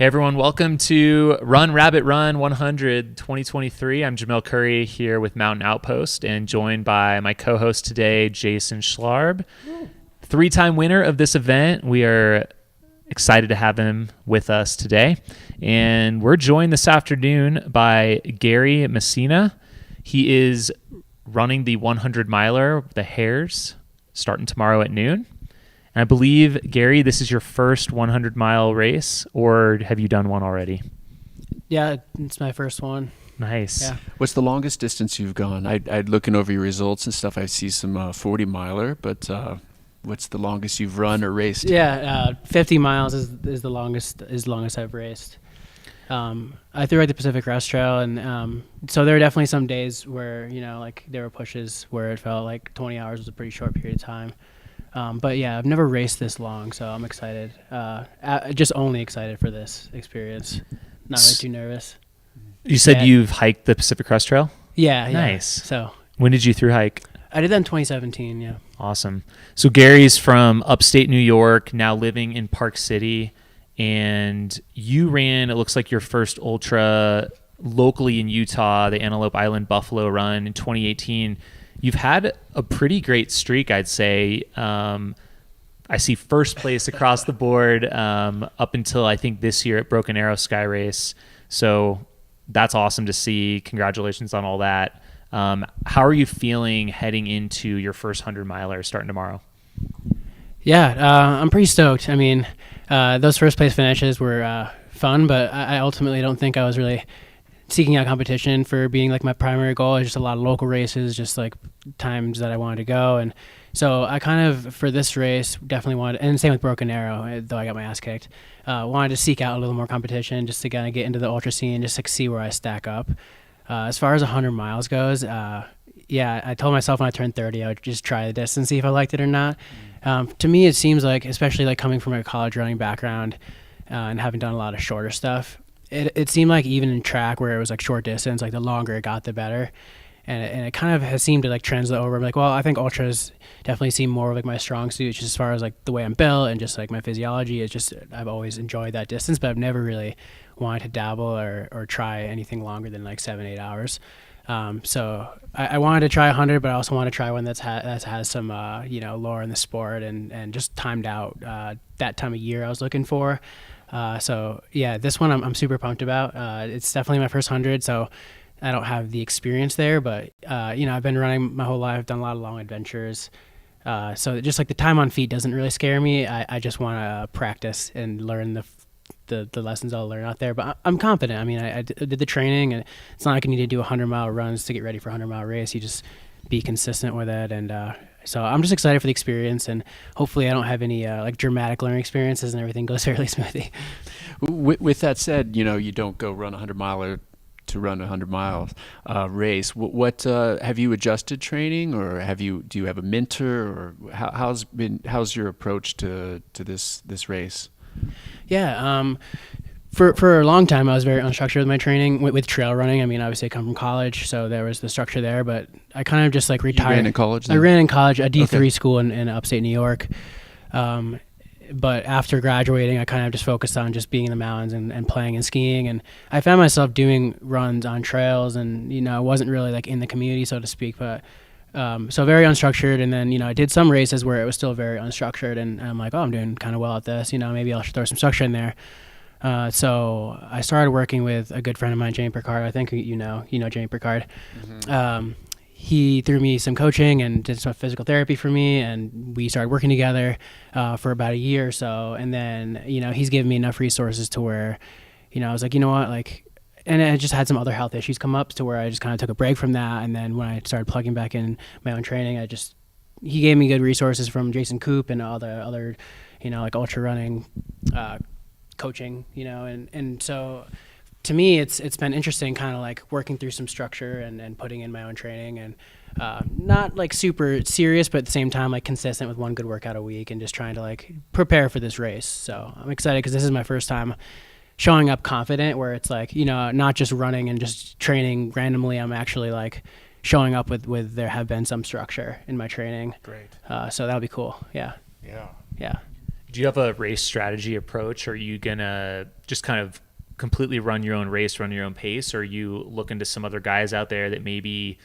Hey everyone, welcome to Run Rabbit Run 100 2023. I'm Jamel Curry here with Mountain Outpost and joined by my co-host today, Jason Schlarb. Three-time winner of this event. We are excited to have him with us today. And we're joined this afternoon by Gary Messina. He is running the 100 miler, the Hares, starting tomorrow at noon. And I believe, Gary, this is your first 100-mile race, or have you done one already? Yeah, it's my first one. Nice. Yeah. What's the longest distance you've gone? I'd looking over your results and stuff. I see some 40-miler, but what's the longest you've run or raced? Yeah, 50 miles is the longest I've raced. I threw the Pacific Crest Trail, and so there were definitely some days where there were pushes where it felt like 20 hours was a pretty short period of time. But yeah, I've never raced this long, so I'm excited. Just only excited for this experience. Not really too nervous. You said you've hiked the Pacific Crest Trail? Yeah. Nice. So when did you through hike? I did that in 2017, yeah. Awesome. So Gary's from upstate New York, now living in Park City, and you ran, it looks like, your first ultra locally in Utah, the Antelope Island Buffalo Run in 2018. You've had a pretty great streak, I'd say. I see first place across the board up until I think this year at Broken Arrow Sky Race. So that's awesome to see. Congratulations on all that. How are you feeling heading into your first 100-miler starting tomorrow? Yeah, I'm pretty stoked. I mean, those first place finishes were fun, but I ultimately don't think I was really seeking out competition for being like my primary goal. It's just a lot of local races, just like times that I wanted to go. And so I kind of, for this race, definitely wanted, and same with Broken Arrow, though I got my ass kicked, wanted to seek out a little more competition just to kind of get into the ultra scene, just to see where I stack up. As far as 100 miles goes, yeah, I told myself when I turned 30, I would just try the distance, see if I liked it or not. To me, it seems like, especially like coming from a college running background and having done a lot of shorter stuff, it seemed like even in track where it was like short distance, like the longer it got, the better. And it kind of has seemed to like translate over. I'm like, well, I think ultras definitely seem more like my strong suit, just as far as like the way I'm built and just like my physiology. It's just, I've always enjoyed that distance, but I've never really wanted to dabble or try anything longer than like 7-8 hours. So I wanted to try 100, but I also want to try one that has some, lore in the sport and just timed out that time of year I was looking for. So yeah, this one I'm super pumped about. It's definitely my first 100, so I don't have the experience there, but I've been running my whole life. I've done a lot of long adventures. So just like the time on feet doesn't really scare me. I just want to practice and learn the lessons I'll learn out there. But I'm confident. I mean, I did the training, and it's not like you need to do 100-mile runs to get ready for a 100-mile race. You just be consistent with it, and so I'm just excited for the experience, and hopefully I don't have any like dramatic learning experiences and everything goes fairly smoothly. With that said, you don't go run a 100-miler to run a 100-mile race. What have you adjusted training, or do you have a mentor, or how's your approach to this race? Yeah, for a long time I was very unstructured with my training with trail running. I mean, obviously I come from college, so there was the structure there, but I kind of just like retired. You ran in college then? I ran in college, a D3 school in upstate New York. But after graduating, I kind of just focused on just being in the mountains and playing and skiing. And I found myself doing runs on trails, and, I wasn't really like in the community, so to speak, but so very unstructured. And then, I did some races where it was still very unstructured, and I'm like, oh, I'm doing kind of well at this, maybe I'll throw some structure in there. So I started working with a good friend of mine, Jamie Picard. I think you know Jamie Picard. Mm-hmm. He threw me some coaching and did some physical therapy for me, and we started working together for about a year or so. And then, he's given me enough resources to where, I was like, you know what, like, and I just had some other health issues come up to where I just kind of took a break from that. And then when I started plugging back in my own training, he gave me good resources from Jason Coop and all the other, like ultra running coaching, and so to me, it's been interesting kind of like working through some structure and putting in my own training, and not like super serious, but at the same time like consistent with one good workout a week and just trying to like prepare for this race. So I'm excited because this is my first time showing up confident, where it's like, not just running and just training randomly. I'm actually like showing up with there have been some structure in my training. Great. So that'll be cool. Yeah. Yeah. Yeah. Do you have a race strategy approach? Are you gonna just kind of completely run your own race, run your own pace, or are you looking to some other guys out there that maybe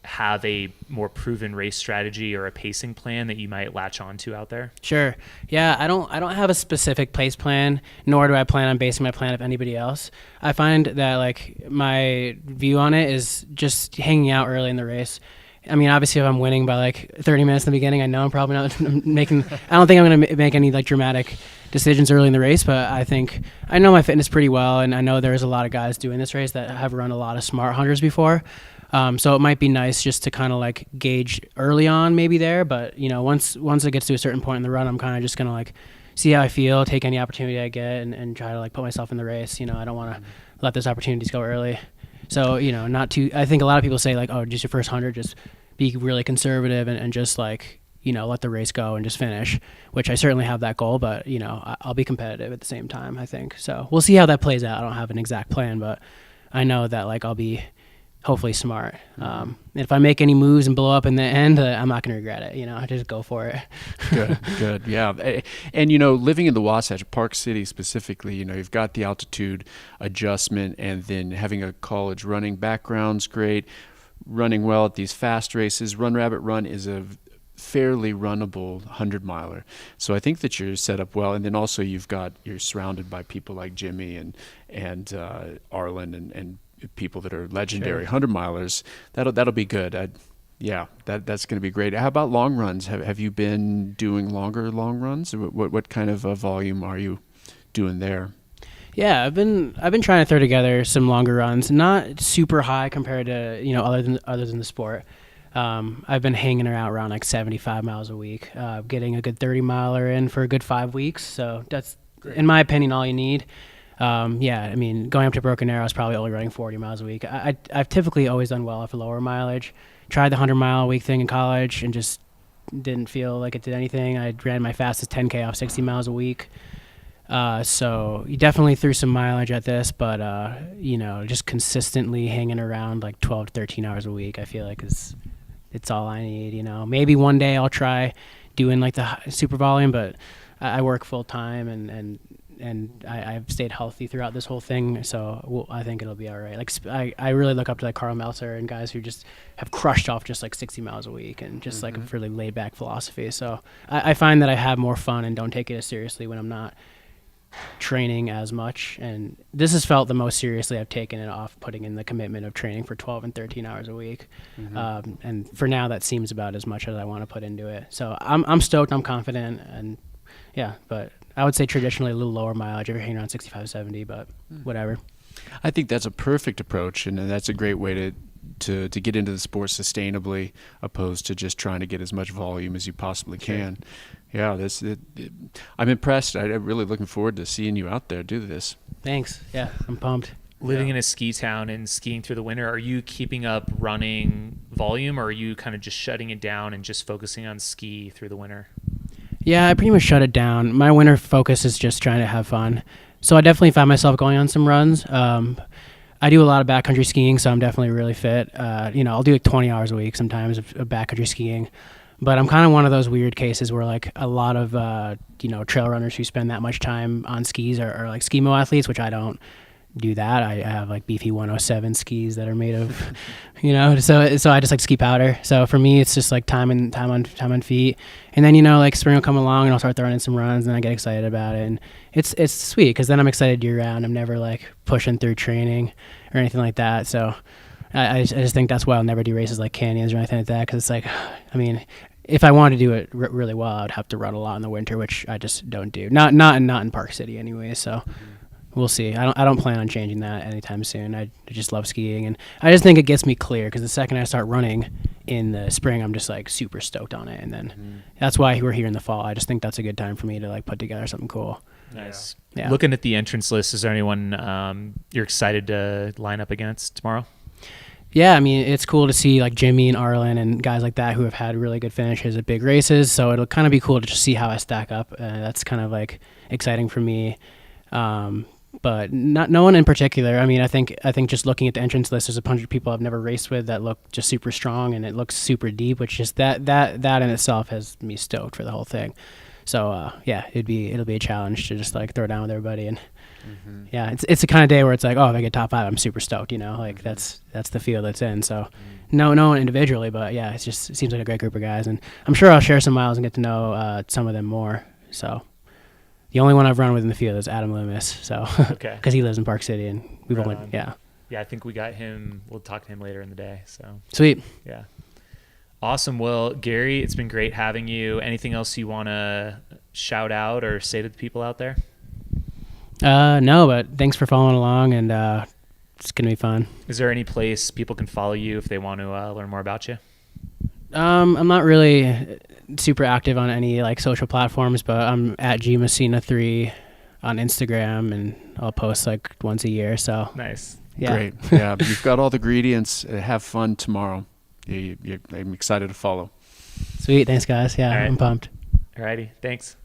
have a more proven race strategy or a pacing plan that you might latch onto out there? Sure. Yeah, I don't have a specific pace plan, nor do I plan on basing my plan off anybody else. I find that like my view on it is just hanging out early in the race. I mean, obviously, if I'm winning by like 30 minutes in the beginning, I know I'm probably not making. I don't think I'm going to make any like dramatic decisions early in the race, but I know my fitness pretty well, and I know there's a lot of guys doing this race that have run a lot of smart 100s before. So it might be nice just to kind of like gauge early on maybe there, but you know, once it gets to a certain point in the run, I'm kind of just going to like see how I feel, take any opportunity I get, and try to like put myself in the race. You know, I don't want to let those opportunities go early. So, you know, I think a lot of people say like, oh, just your first 100, just be really conservative and just like, you know, let the race go and just finish, which I certainly have that goal, but you know, I'll be competitive at the same time, I think. So we'll see how that plays out. I don't have an exact plan, but I know that like I'll be hopefully smart. If I make any moves and blow up in the end, I'm not going to regret it. You know, I just go for it. Good. Yeah. And, you know, living in the Wasatch, Park City specifically, you know, you've got the altitude adjustment, and then having a college running background's great. Running well at these fast races. Run Rabbit Run is a fairly runnable 100-miler. So I think that you're set up well. And then also you're surrounded by people like Jimmy and Arlen and people that are legendary 100-milers. That'll be good. That's going to be great. How about long runs? Have you been doing longer long runs? What kind of volume are you doing there? Yeah, I've been trying to throw together some longer runs, not super high compared to, you know, other than the sport. I've been hanging around like 75 miles a week, getting a good 30-miler in for a good 5 weeks. So that's, great, in my opinion, all you need. I mean, going up to Broken Arrow is probably only running 40 miles a week. I've typically always done well off a lower mileage. Tried the 100-mile-a-week thing in college and just didn't feel like it did anything. I ran my fastest 10K off 60 miles a week. So you definitely threw some mileage at this, but, you know, just consistently hanging around like 12 to 13 hours a week, I feel like it's all I need, you know. Maybe one day I'll try doing like the super volume, but I work full time and I've stayed healthy throughout this whole thing, so I think it'll be all right. Like I really look up to like Carl Meltzer and guys who just have crushed off just like 60 miles a week and just like a really laid back philosophy. So I find that I have more fun and don't take it as seriously when I'm not training as much, and this has felt the most seriously I've taken it off, putting in the commitment of training for 12 and 13 hours a week. And for now that seems about as much as I want to put into it. So I'm stoked, I'm confident, and yeah, but I would say traditionally a little lower mileage, if you're hanging around 65, 70, but whatever. I think that's a perfect approach, and that's a great way to get into the sport sustainably, opposed to just trying to get as much volume as you possibly can. Yeah, I'm impressed. I'm really looking forward to seeing you out there do this. Thanks. Yeah, I'm pumped. Living in a ski town and skiing through the winter, are you keeping up running volume, or are you kind of just shutting it down and just focusing on ski through the winter? Yeah, I pretty much shut it down. My winter focus is just trying to have fun. So I definitely find myself going on some runs. I do a lot of backcountry skiing, so I'm definitely really fit. You know, I'll do like 20 hours a week sometimes of backcountry skiing. But I'm kind of one of those weird cases where like a lot of, you know, trail runners who spend that much time on skis are like skimo athletes, which I don't do that. I have like beefy 107 skis that are made of, you know, so I just like ski powder. So for me, it's just like time on feet. And then, you know, like spring will come along and I'll start throwing in some runs and I get excited about it. And it's sweet because then I'm excited year round. I'm never like pushing through training or anything like that. So I just think that's why I'll never do races like canyons or anything like that. Cause it's like, I mean, if I wanted to do it really well, I'd have to run a lot in the winter, which I just don't do. Not in Park City anyway. So we'll see. I don't plan on changing that anytime soon. I just love skiing, and I just think it gets me clear because the second I start running in the spring, I'm just like super stoked on it, and then that's why we're here in the fall. I just think that's a good time for me to like put together something cool. Nice. Yeah. Looking at the entrance list, is there anyone you're excited to line up against tomorrow? Yeah, I mean, it's cool to see like Jimmy and Arlen and guys like that who have had really good finishes at big races. So it'll kind of be cool to just see how I stack up. That's kind of like exciting for me. But no one in particular. I mean, I think just looking at the entrance list, there's a bunch of people I've never raced with that look just super strong, and it looks super deep, which is that in itself has me stoked for the whole thing. So yeah, it'll be a challenge to just like throw down with everybody. And yeah, it's the kind of day where it's like, oh, if I get top 5, I'm super stoked, you know, like that's the field it's in. So no one individually, but yeah, it seems like a great group of guys, and I'm sure I'll share some miles and get to know some of them more. So the only one I've run with in the field is Adam Loomis. So Okay. because he lives in Park City, and we've Right only on. yeah. Yeah, I think we got him. We'll talk to him later in the day. So Sweet. yeah. Awesome. Well, Gary, it's been great having you. Anything else you want to shout out or say to the people out there? No, but thanks for following along, and it's gonna be fun. Is there any place people can follow you if they want to learn more about you? I'm not really super active on any like social platforms, but I'm at gmessina3 on Instagram, and I'll post like once a year. So Nice. yeah. Great. Yeah, you've got all the ingredients. Have fun tomorrow. I'm excited to follow. Sweet. Thanks, guys. Yeah, All right. I'm pumped. Alrighty. Thanks.